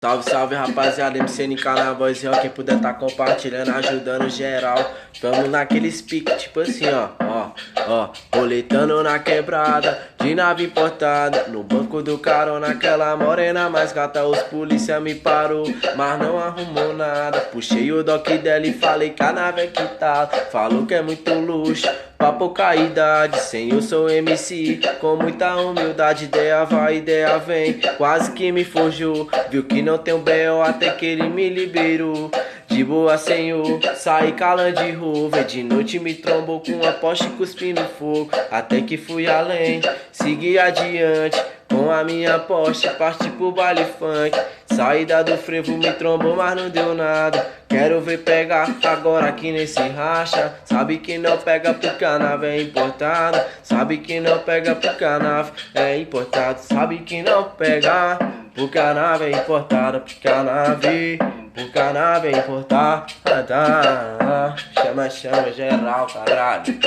Salve, salve rapaziada, MCNK na voz, ó, quem puder tá compartilhando, ajudando geral. Vamos naqueles piques, tipo assim, ó, roletando na quebrada, de nave importada, no banco do carona, aquela morena mais gata, os polícia me parou, mas não arrumou nada. Puxei o doc dela e falei que a nave é quitada, falou que é muito luxo, pra pouca idade, sem eu sou MC, com muita humildade, ideia vai, ideia vem, quase que me forjou, viu que não tem um B.O. até que ele me liberou. De boa, senhor, saí calando de rua. De noite me trombou com uma poste cuspindo fogo. Até que fui além, segui adiante com a minha poste, parti pro baile funk. Saída do frevo me trombou, mas não deu nada. Quero ver pegar agora aqui nesse racha. Sabe que não pega porque a nave é importada. Sabe que não pega porque a nave é importada. Sabe que não pega porque a nave é importada. Porque a nave é importada. Chama, chama geral, caralho.